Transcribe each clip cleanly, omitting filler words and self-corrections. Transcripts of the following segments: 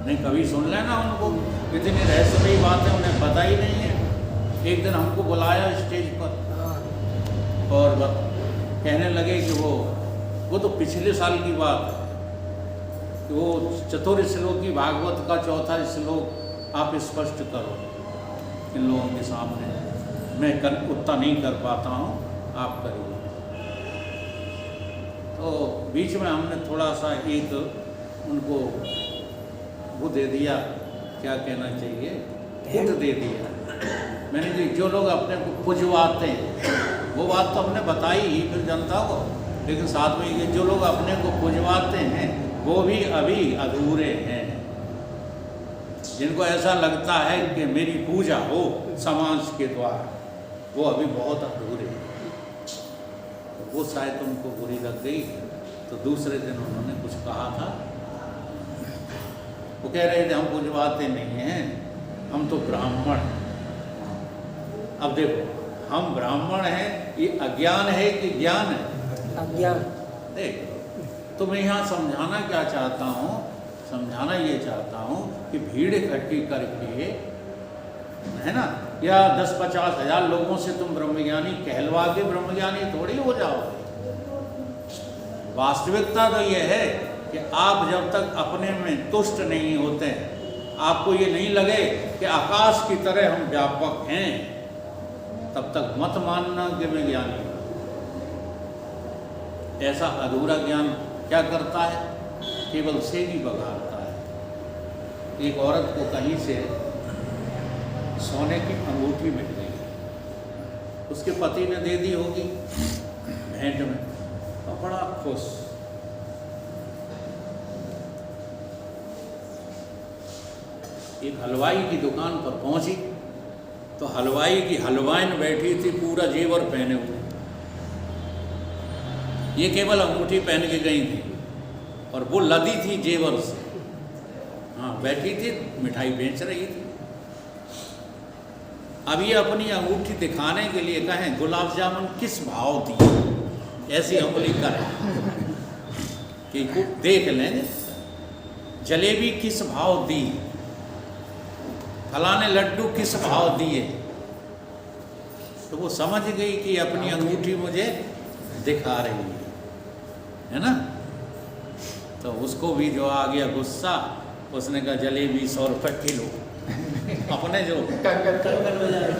नहीं कभी सुन लेना उनको, इतनी रहस्यमयी बातें उन्हें पता ही नहीं है। एक दिन हमको बुलाया स्टेज पर और कहने लगे कि वो तो पिछले साल की बात है कि वो चतुर श्लोकी भागवत का चौथा श्लोक आप स्पष्ट करो इन लोगों के सामने, मैं उतना नहीं कर पाता हूँ, आप करिए। तो बीच में हमने थोड़ा सा एक उनको वो दे दिया, क्या कहना चाहिए, हिंट दे दिया। मैंने कहा जो लोग अपने को पुजवाते हैं वो बात तो हमने बताई ही फिर जनता को, लेकिन साथ में ये जो लोग अपने को पुजवाते हैं वो भी अभी अधूरे हैं। जिनको ऐसा लगता है कि मेरी पूजा हो समाज के द्वारा, वो अभी बहुत अधूरे हैं। तो वो शायद उनको बुरी लग गई, तो दूसरे दिन उन्होंने कुछ कहा था। वो कह रहे थे हम पुजवाते नहीं हैं, हम तो ब्राह्मण हैं। अब देखो, हम ब्राह्मण हैं, ये अज्ञान है कि ज्ञान है? अज्ञान। देख, तो मैं यहाँ समझाना क्या चाहता हूँ, समझाना ये चाहता हूँ कि भीड़ इकट्ठी करके, है ना, या 10-50 हज़ार लोगों से तुम ब्रह्मज्ञानी कहलवा के ब्रह्मज्ञानी थोड़ी हो जाओगे। वास्तविकता तो ये है कि आप जब तक अपने में तुष्ट नहीं होते, आपको ये नहीं लगे कि आकाश की तरह हम व्यापक हैं, तब तक मत मानना कि मैं ज्ञानी हूँ। ऐसा अधूरा ज्ञान क्या करता है? केवल सेगी बगाड़ता है। एक औरत को कहीं से सोने की अंगूठी मिल गई, उसके पति ने दे दी होगी भेंट में, तो बड़ा खुश। एक हलवाई की दुकान पर पहुंची तो हलवाई की हलवाइन बैठी थी पूरा जेवर पहने हुए, ये केवल अंगूठी पहन के गई थी और वो लदी थी जेवर से। हाँ, बैठी थी, मिठाई बेच रही थी। अब ये अपनी अंगूठी दिखाने के लिए कहें गुलाब जामुन किस भाव दिए, ऐसी उंगली करें कि देख लें, जलेबी किस भाव दी, फलाने लड्डू किस भाव दिए। तो वो समझ गई कि अपनी अंगूठी मुझे दिखा रही है ना। तो उसको भी जो आ गया गुस्सा, उसने कहा जलेबी 100 रुपये किलो। अपने जो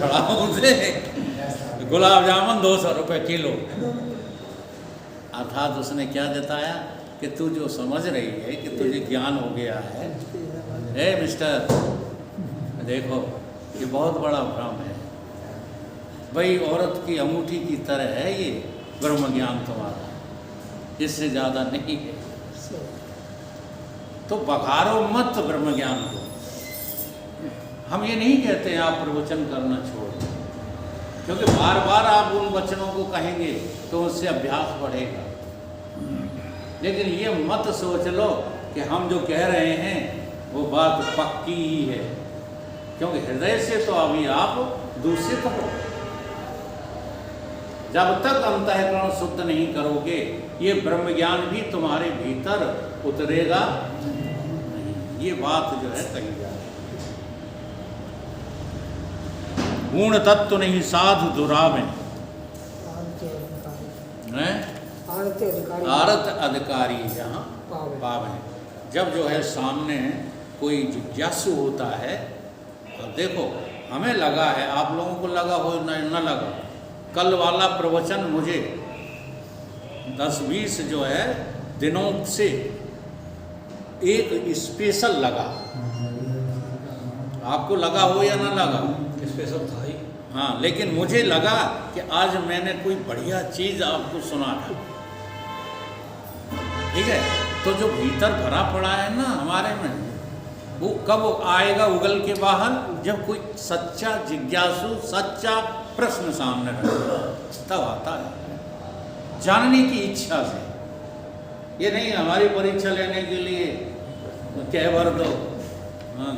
खड़ा से गुलाब जामुन 200 रुपये किलो। अर्थात उसने क्या जताया कि तू जो समझ रही है कि तुझे ज्ञान हो गया है, ए मिस्टर, देखो ये बहुत बड़ा भ्रम है भाई, औरत की अंगूठी की तरह है ये ब्रह्म ज्ञान तुम्हारा, इससे ज़्यादा नहीं है। तो बघारो मत ब्रह्म ज्ञान को। हम ये नहीं कहते हैं आप प्रवचन करना छोड़ दें, क्योंकि बार बार आप उन वचनों को कहेंगे तो उससे अभ्यास बढ़ेगा। लेकिन ये मत सोच लो कि हम जो कह रहे हैं वो बात पक्की ही है, क्योंकि हृदय से तो अभी आप दूषित हो। जब तक अंतःकरण शुद्ध नहीं करोगे, ये ब्रह्म ज्ञान भी तुम्हारे भीतर उतरेगा नहीं। ये बात जो है कही जा रही है। गुण तत्व नहीं साधु दुरावे, आरत अधिकारी जहाँ पावे। जब जो है सामने कोई जिज्ञासु होता है, तो देखो हमें लगा है, आप लोगों को लगा हो न लगा, कल वाला प्रवचन मुझे 10-20 जो है दिनों से एक स्पेशल लगा। आपको लगा हो या ना लगा? स्पेशल था ही। हाँ, लेकिन मुझे लगा कि आज मैंने कोई बढ़िया चीज़ आपको सुना था। ठीक है, तो जो भीतर भरा पड़ा है ना हमारे में, वो कब आएगा उगल के बाहर? जब कोई सच्चा जिज्ञासु, सच्चा प्रश्न सामने रखेगा, तब आता है जानने की इच्छा से। ये नहीं हमारी परीक्षा लेने के लिए कह भर दो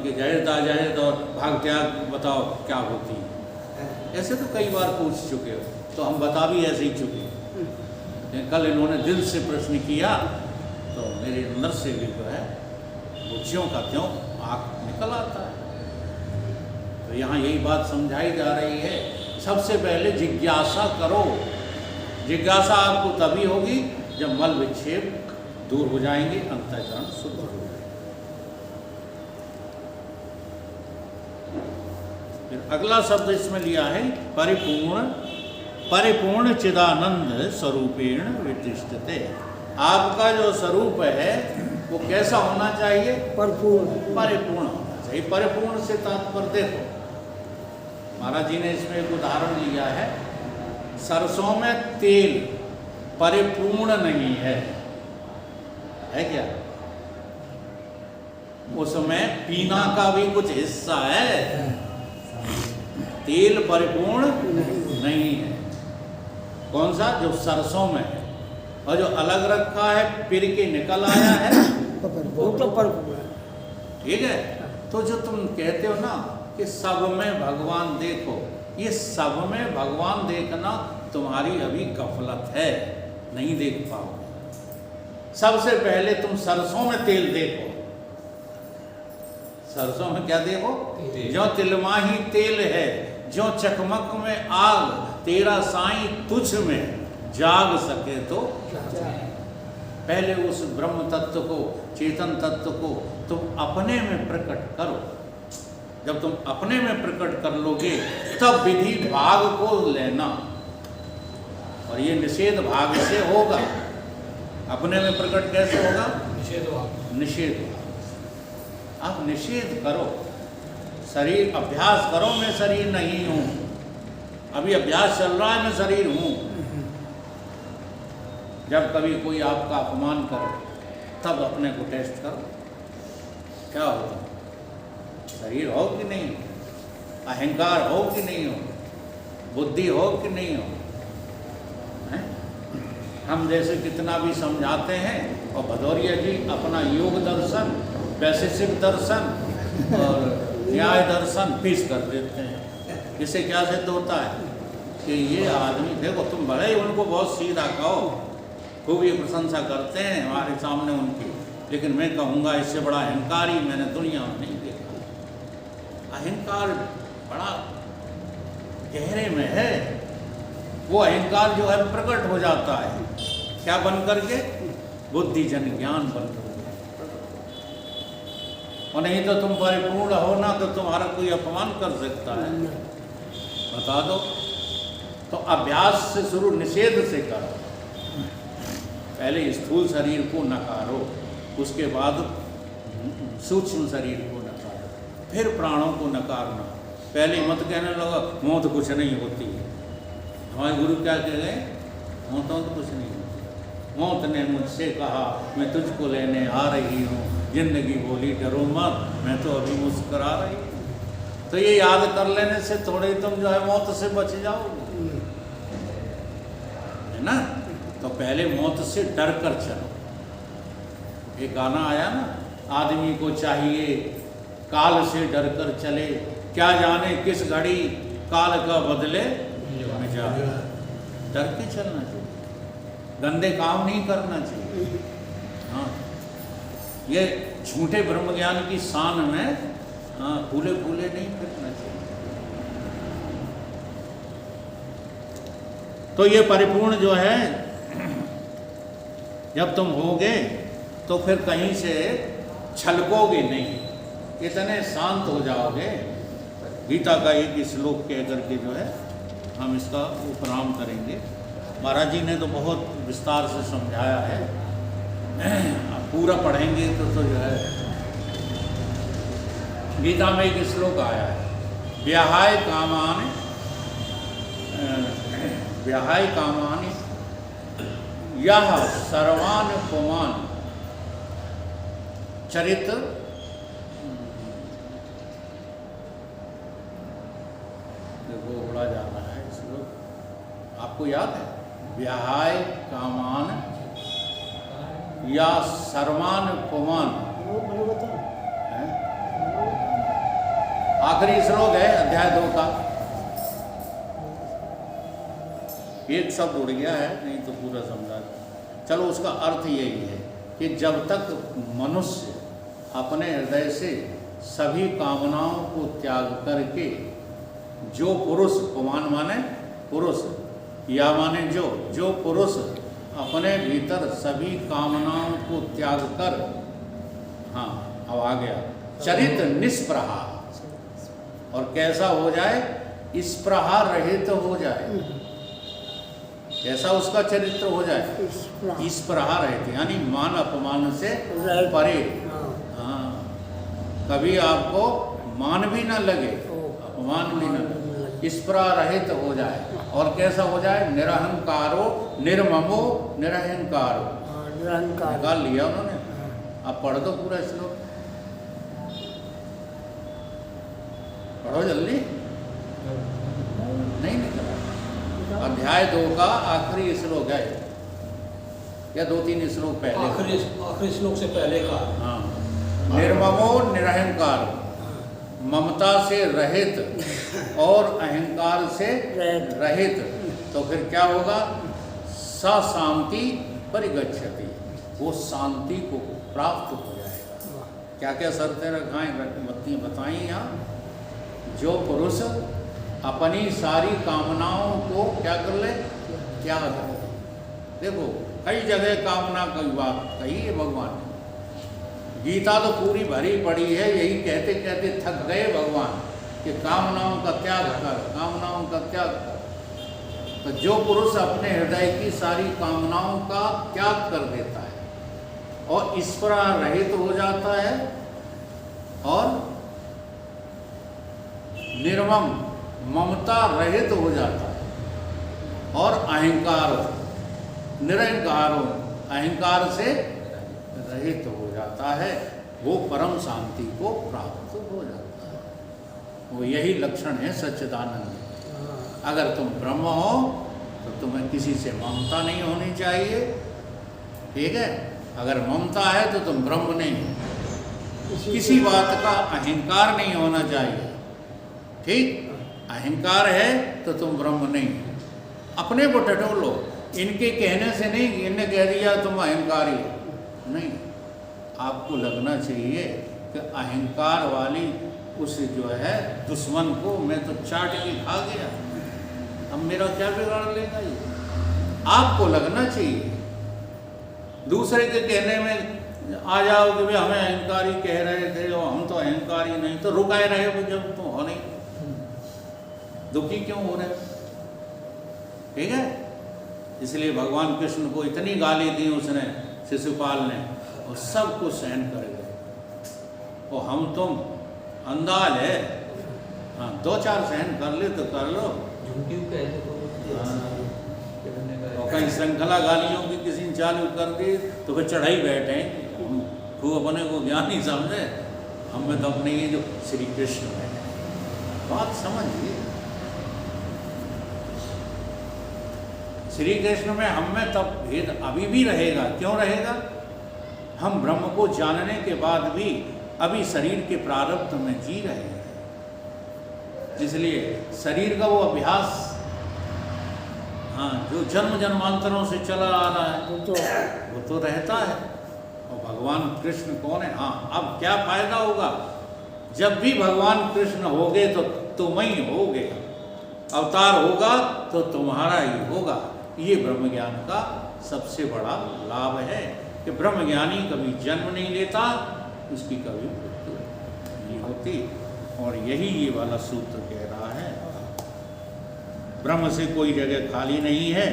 कि जाहिर और भाग त्याग बताओ क्या होती है। ऐसे तो कई बार पूछ चुके हो, तो हम बता भी ऐसे ही चुके। कल इन्होंने दिल से प्रश्न किया तो मेरे अंदर से भी जो है वो ज्यों का त्यों आँख निकल आता है। तो यहाँ यही बात समझाई जा रही है, सबसे पहले जिज्ञासा करो। जिज्ञासा आपको तभी होगी जब मल विक्षेप दूर हो जाएंगे, अंतःकरण शुद्ध हो जाएगा। फिर अगला शब्द इसमें लिया है परिपूर्ण। परिपूर्ण चिदानंद स्वरूपेण वितिष्ठते। आपका जो स्वरूप है वो कैसा होना चाहिए? परिपूर्ण। परिपूर्ण होना चाहिए। परिपूर्ण से तात्पर्य देखो, महाराज जी ने इसमें एक उदाहरण लिया है, सरसों में तेल परिपूर्ण नहीं है क्या? उसमें पीना का भी कुछ हिस्सा है, तेल परिपूर्ण नहीं है। कौन सा? जो सरसों में है, और जो अलग रखा है फिर के निकल आया है वो तो परिपूर्ण है। ठीक है। तो जो तुम कहते हो ना कि सब में भगवान देखो, ये सब में भगवान देखना तुम्हारी अभी गफलत है, नहीं देख पाओगे। सबसे पहले तुम सरसों में तेल देखो। सरसों में क्या देखो? जो तिलमाही तेल है, जो चकमक में आग, तेरा साईं तुझ में जाग सके तो पहले उस ब्रह्म तत्व को, चेतन तत्व को तुम अपने में प्रकट करो। जब तुम अपने में प्रकट कर लोगे तब विधि भाग को लेना, और ये निषेध भाग से होगा। अपने में प्रकट कैसे होगा? निषेध होगा। आप निषेध करो, शरीर अभ्यास करो, मैं शरीर नहीं हूं, अभी अभ्यास चल रहा है, मैं शरीर हूं। जब कभी कोई आपका अपमान करे तब अपने को टेस्ट करो, क्या होता है? शरीर हो कि नहीं हो, अहंकार हो कि नहीं हो, बुद्धि हो कि नहीं हो। हम जैसे कितना भी समझाते हैं, और भदौरिया जी अपना योग दर्शन, वैशेषिक दर्शन और न्याय दर्शन पेश कर देते हैं। इससे क्या सिद्ध होता है कि ये आदमी, देखो तुम बड़े ही उनको बहुत सीधा कहो, खूब ये प्रशंसा करते हैं हमारे सामने उनकी, लेकिन मैं कहूँगा इससे बड़ा अहंकारी मैंने दुनिया में नहीं देखा। अहंकार बड़ा गहरे में है। वो अहंकार जो है प्रकट हो जाता है, क्या बन करके? बुद्धि जन ज्ञान बन करके। और नहीं तो तुम परिपूर्ण हो ना तो तुम्हारा कोई अपमान कर सकता है, बता दो। तो अभ्यास से शुरू, निषेध से करो। पहले स्थूल शरीर को नकारो, उसके बाद सूक्ष्म शरीर को नकारो, फिर प्राणों को नकारना। पहले मत कहने लगा मौत कुछ नहीं होती है। हमारे गुरु क्या कह गए? मौत तो कुछ नहीं होती। मौत ने मुझसे कहा मैं तुझको लेने आ रही हूँ, जिंदगी बोली डरो मत, मैं तो अभी मुस्करा रही हूँ। तो ये याद कर लेने से थोड़े तुम जो है मौत से बच जाओगे, है ना। तो पहले मौत से डर कर चलो। एक गाना आया ना, आदमी को चाहिए काल से डर कर चले, क्या जाने किस घड़ी काल का बदले मिजाज। डर के चलना चाहिए, गंदे काम नहीं करना चाहिए। हाँ, ये झूठे ब्रह्म ज्ञान की शान में फूले फूले नहीं फिरना चाहिए। तो ये परिपूर्ण जो है, जब तुम होगे तो फिर कहीं से छलकोगे नहीं, इतने शांत हो जाओगे। गीता का एक श्लोक कह करके जो है हम इसका उपराम करेंगे। महाराज जी ने तो बहुत विस्तार से समझाया है, पूरा पढ़ेंगे तो जो है। गीता में एक श्लोक आया है, व्याहाय कामानि यह सर्वान पुमान चरित वो उड़ा जाना है श्लोक, आपको याद है? व्याहाय कामान या सर्वान पुमान, आखिरी श्लोक है अध्याय 2 का। एक शब्द उड़ गया है, नहीं तो पूरा समझा। चलो, उसका अर्थ यही है कि जब तक मनुष्य अपने हृदय से सभी कामनाओं को त्याग करके जो पुरुष, पुमान माने पुरुष, या माने जो पुरुष अपने भीतर सभी कामनाओं को त्याग कर, हाँ अब आ गया, चरित निष्प्रहा, और कैसा हो जाए, स्प्रहा रहित हो जाए, कैसा उसका चरित्र हो जाए, स्प्रहा रहित, यानी मान अपमान से परे। हाँ, कभी आपको मान भी ना लगे, अपमान भी ना लगे, स्प्रहा रहित हो जाए, और कैसा हो जाए, निरहंकारो, निर्ममो, निरहंकारो, निरहंकार निकाल लिया उन्होंने। आप पढ़ दो पूरा श्लोक, पढ़ो जल्दी, नहीं निकला। अध्याय 2 का आखिरी श्लोक है, या 2-3 श्लोक पहले, आखिरी श्लोक से पहले का। हाँ, निर्ममो निरहंकार, ममता से रहित और अहंकार से रहित, तो फिर क्या होगा, सा शांति परिगच्छति, वो शांति को प्राप्त हो जाएगा। क्या क्या शर्तें रखाएं बताई यहाँ, जो पुरुष अपनी सारी कामनाओं को क्या कर ले, त्याग कर ले। देखो कई जगह कामना की बात कही है भगवान ने, गीता तो पूरी भरी पड़ी है, यही कहते कहते थक गए भगवान कि कामनाओं का त्याग कर, कामनाओं का त्याग कर। तो जो पुरुष अपने हृदय की सारी कामनाओं का त्याग कर देता है और ईश्वरा रहित हो जाता है और निर्मम ममता रहित हो जाता है और अहंकार निरहंकार अहंकार से रहित हो जाता है, वो परम शांति को प्राप्त हो जाता है। वो यही लक्षण है सच्चिदानंद। अगर तुम ब्रह्म हो तो तुम्हें किसी से ममता नहीं होनी चाहिए, ठीक है। अगर ममता है तो तुम ब्रह्म नहीं हो। किसी बात का अहंकार नहीं होना चाहिए, ठीक। अहंकार है तो तुम ब्रह्म नहीं हो। अपने को टटोलो, इनके कहने से नहीं, इनने कह दिया तुम अहंकारी हो, नहीं। आपको लगना चाहिए कि अहंकार वाली उस जो है दुश्मन को मैं तो चाट के खा गया, अब मेरा क्या बिगाड़ लेगा ये, आपको लगना चाहिए। दूसरे के कहने में आ जाओ कि भाई हमें अहंकारी कह रहे थे और हम तो अहंकारी नहीं, तो रुकाए रहे जब तुम हो नहीं, दुखी क्यों हो रहे, ठीक है। इसलिए भगवान कृष्ण को इतनी गाली दी उसने, शिशुपाल ने, और सब कुछ सहन कर गए। और हम तुम अंदाज है, हाँ 2-4 सहन कर ले तो कर लो, और कहीं श्रृंखला गालियों की किसी ने चालू कर दी तो फिर चढ़ाई बैठे, तू अपने को ज्ञान ही समझे, हमें तो अपने ये जो श्री कृष्ण है, बात समझिए। श्री कृष्ण में हम में तब भेद अभी भी रहेगा, क्यों रहेगा, हम ब्रह्म को जानने के बाद भी अभी शरीर के प्रारब्ध में जी रहे हैं, इसलिए शरीर का वो अभ्यास, हाँ जो जन्म जन्मांतरों से चला आ रहा है वो तो रहता है। और भगवान कृष्ण कौन है, हाँ अब क्या फायदा होगा, जब भी भगवान कृष्ण होगे तो तुम ही होगे, अवतार होगा तो तुम्हारा ही होगा। ये ब्रह्म ज्ञान का सबसे बड़ा लाभ है कि ब्रह्मज्ञानी कभी जन्म नहीं लेता, उसकी कभी मृत्यु नहीं होती। और यही ये वाला सूत्र कह रहा है, ब्रह्म से कोई जगह खाली नहीं है,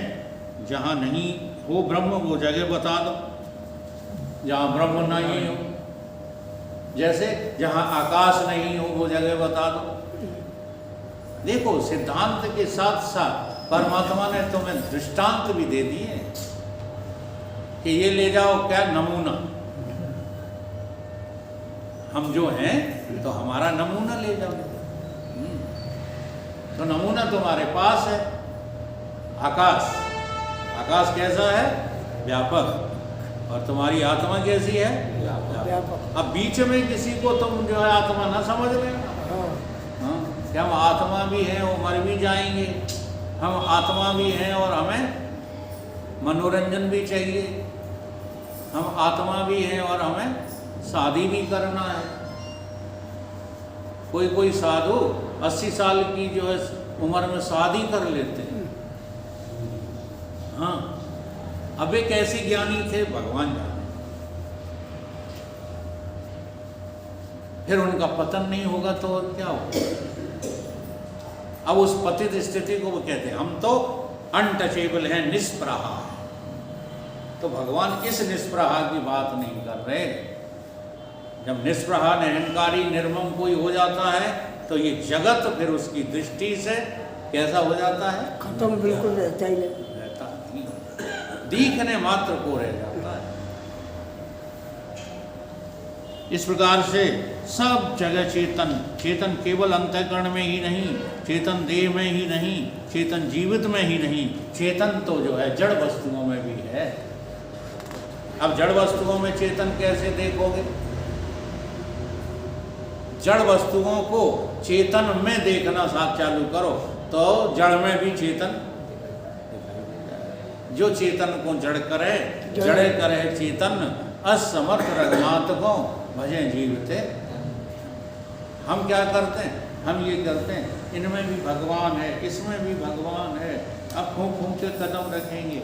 जहाँ नहीं हो ब्रह्म वो जगह बता दो, जहाँ ब्रह्म नहीं हो, जैसे जहाँ आकाश नहीं हो वो जगह बता दो। देखो सिद्धांत के साथ साथ परमात्मा ने तुम्हें दृष्टांत भी दे दिए कि ये ले जाओ क्या नमूना, हम जो हैं तो हमारा नमूना ले जाओ, तो नमूना तुम्हारे पास है। आकाश, आकाश कैसा है, व्यापक, और तुम्हारी आत्मा कैसी है, व्यापक। अब बीच में किसी को तुम जो है आत्मा ना समझ लेना, हाँ क्या हम आत्मा भी हैं और मर भी जाएंगे, हम आत्मा भी हैं और हमें मनोरंजन भी चाहिए, हम आत्मा भी हैं और हमें शादी भी करना है। कोई कोई साधु 80 साल की जो है उम्र में शादी कर लेते हैं। हाँ, अब एक ऐसे ज्ञानी थे, भगवान जाने। फिर उनका पतन नहीं होगा तो क्या होगा? अब उस पतित स्थिति को वो कहते हैं हम तो अनटचेबल है, निष्प्रहा। तो भगवान इस निष्प्रहा की बात नहीं कर रहे। जब निष्प्रहा निरंकारी निर्मम कोई हो जाता है तो ये जगत फिर उसकी दृष्टि से कैसा हो जाता है? खत्म बिल्कुल रहता ही नहीं। रहता नहीं, दिखने मात्र को रह जाता है। इस प्रकार से सब जगह चेतन, चेतन केवल अंतःकरण में ही नहीं, चेतन देह में ही नहीं, चेतन जीवित में ही नहीं, चेतन तो जो है जड़ वस्तुओं में भी है। अब जड़ वस्तुओं में चेतन कैसे देखोगे? जड़ वस्तुओं को चेतन में देखना साथ चालू करो तो जड़ में भी चेतन। जो चेतन को जड़ करे, जड़े करे चेतन, असमर्थ रघुनाथ को भजे जीवते। हम क्या करते हैं? हम ये करते हैं इनमें भी भगवान है, इसमें भी भगवान है। अब फूंक फूंक के कदम रखेंगे,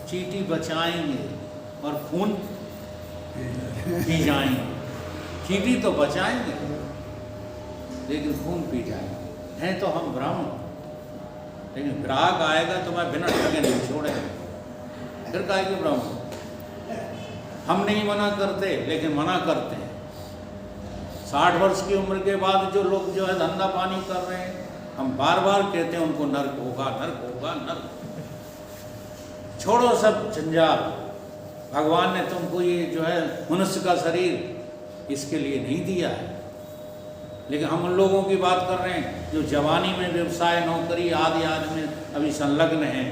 चींटी बचाएंगे और खून पी जाएंगे। चींटी तो बचाएंगे लेकिन खून पी जाएंगे। हैं तो हम ब्राह्मण, लेकिन ग्राहक आएगा तो मैं बिना ठगे नहीं छोड़ेंगे। फिर काहे के ब्राह्मण? हम नहीं मना करते लेकिन मना करते हैं। 60 वर्ष की उम्र के बाद जो लोग जो है धंधा पानी कर रहे हैं, हम बार बार कहते हैं उनको नर्क होगा, नर्क होगा, नर्क। छोड़ो सब जंजाल। भगवान ने तुमको ये जो है मनुष्य का शरीर इसके लिए नहीं दिया है। लेकिन हम उन लोगों की बात कर रहे हैं जो जवानी में व्यवसाय, नौकरी आदि आदि में अभी संलग्न हैं,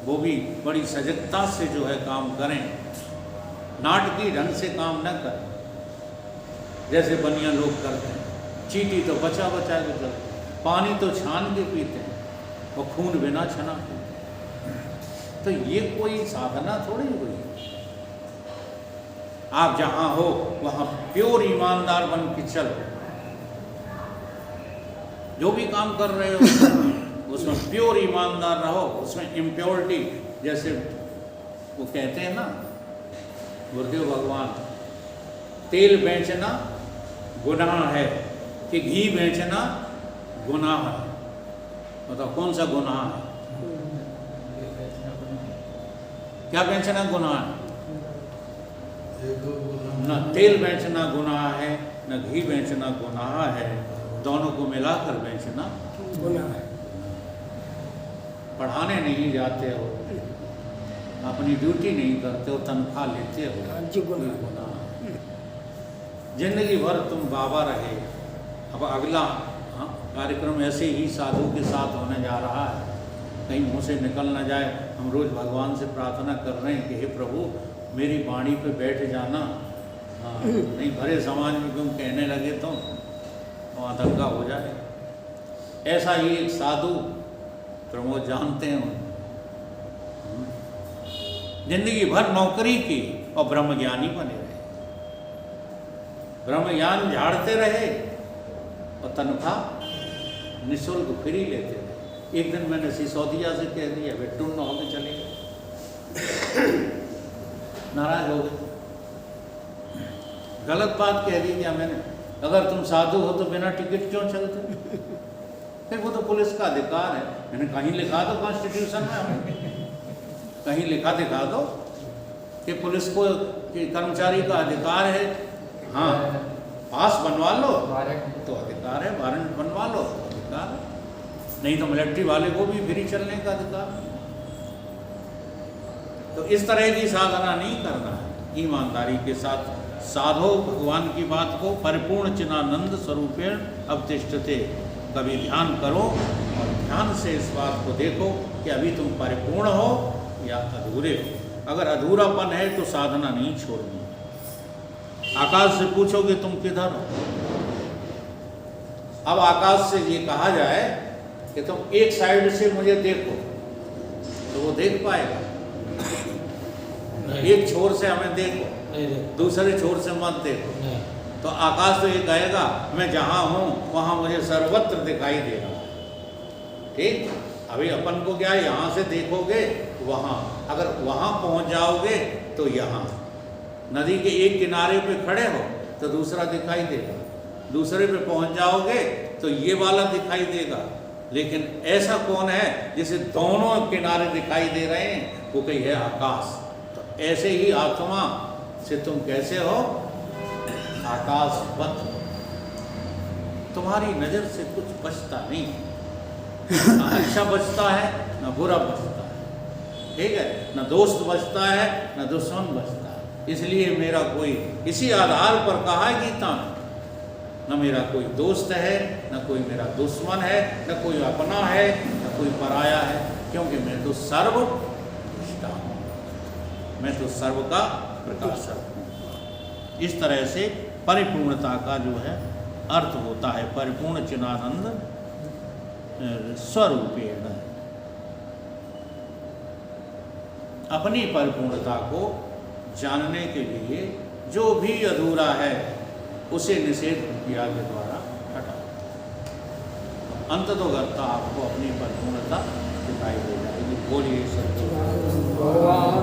वो भी बड़ी सजगता से जो है काम करें, नाटकीय ढंग से काम न करें जैसे बनिया लोग करते हैं। चींटी तो बचा बचा के चलते, पानी तो छान के पीते हैं और खून बिना छना पीते हैं। तो ये कोई साधना थोड़ी हुई। आप जहाँ हो वहाँ प्योर ईमानदार बन के चलो। जो भी काम कर रहे हो उसमें प्योर ईमानदार रहो, उसमें इम्प्योरिटी, जैसे वो कहते हैं ना गुरुदेव भगवान, तेल बेचना गुनाह है कि घी बेचना गुनाह है। मतलब कौन सा गुनाह है? क्या बेचना गुनाह है? न तेल बेचना गुनाह है, न घी बेचना गुनाह है, दोनों को मिलाकर बेचना गुनाह है। पढ़ाने नहीं जाते हो, अपनी ड्यूटी नहीं करते हो, तनख्वाह लेते हो, जी गुनाह। गुनाह। जिंदगी भर तुम बाबा रहे। अब अगला कार्यक्रम ऐसे ही साधु के साथ होने जा रहा है, कहीं मुँह से निकल ना जाए। हम रोज़ भगवान से प्रार्थना कर रहे हैं कि हे प्रभु मेरी वाणी पे बैठ जाना। नहीं भरे समाज में तुम कहने लगे तो वहाँ दंगा हो जाए। ऐसा ही एक साधु, प्रमोद जानते हैं, जिंदगी भर नौकरी की और ब्रह्मज्ञानी बने रहे, ब्रह्मज्ञान झाड़ते रहे और तनख्वाह निःशुल्क फ्री लेते रहे। एक दिन मैंने सिसोदिया से कह दिया, वे टुन्न होके चले गए, नाराज हो गए। गलत बात कह दी क्या मैंने? अगर तुम साधु हो तो बिना टिकट क्यों चलते? फिर वो तो पुलिस का अधिकार है। मैंने कहीं लिखा दो कॉन्स्टिट्यूशन में, हमें कहीं लिखा दिखा दो कि पुलिस को कि कर्मचारी का अधिकार है। हाँ, पास बनवा लो तो अधिकार है, वारंट बनवा लो तो अधिकार है, नहीं तो मिलिट्री वाले को भी फ्री चलने का अधिकार है। तो इस तरह की साधना नहीं करना है। ईमानदारी के साथ साधो भगवान की बात को परिपूर्ण चिदानंद स्वरूपेण अवतिष्ठते। कभी ध्यान करो और ध्यान से इस बात को देखो कि अभी तुम परिपूर्ण हो या अधूरे हो। अगर अधूरापन है तो साधना नहीं छोड़नी। आकाश से पूछोगे तुम किधर हो? अब आकाश से ये कहा जाए कि तुम एक साइड से मुझे देखो तो वो देख पाएगा? एक छोर से हमें देखो नहीं देखता। दूसरे छोर से मत देखो। नहीं। तो आकाश तो ये कहेगा मैं जहाँ हूँ वहाँ मुझे सर्वत्र दिखाई दे रहा है। ठीक, अभी अपन को क्या है, यहाँ से देखोगे वहाँ, अगर वहाँ पहुँच जाओगे तो यहाँ। नदी के एक किनारे पे खड़े हो तो दूसरा दिखाई देगा, दूसरे पे पहुँच जाओगे तो ये वाला दिखाई देगा। लेकिन ऐसा कौन है जिसे दोनों किनारे दिखाई दे रहे हैं? वो कही है आकाश। तो ऐसे ही आत्मा से तुम कैसे हो? आकाशवत। तुम्हारी नजर से कुछ बचता नहीं, ना अच्छा बचता है ना बुरा बचता है, ठीक है, ना दोस्त बचता है ना दुश्मन बचता है। इसलिए मेरा कोई, इसी आधार पर कहा है गीता में, न मेरा कोई दोस्त है न कोई मेरा दुश्मन है, न कोई अपना है न कोई पराया है, क्योंकि मैं तो सर्वदृष्टा हूँ, मैं तो सर्व का प्रकाशक हूँ। इस तरह से परिपूर्णता का जो है अर्थ होता है परिपूर्ण चिदानंद स्वरूपेण। अपनी परिपूर्णता को जानने के लिए जो भी अधूरा है उसे निषेध क्रिया के द्वारा हटा। अंततोगत्ता आपको अपनी परिपूर्णता दिखाई दे जाएगी। बोलिए सत्य भगवान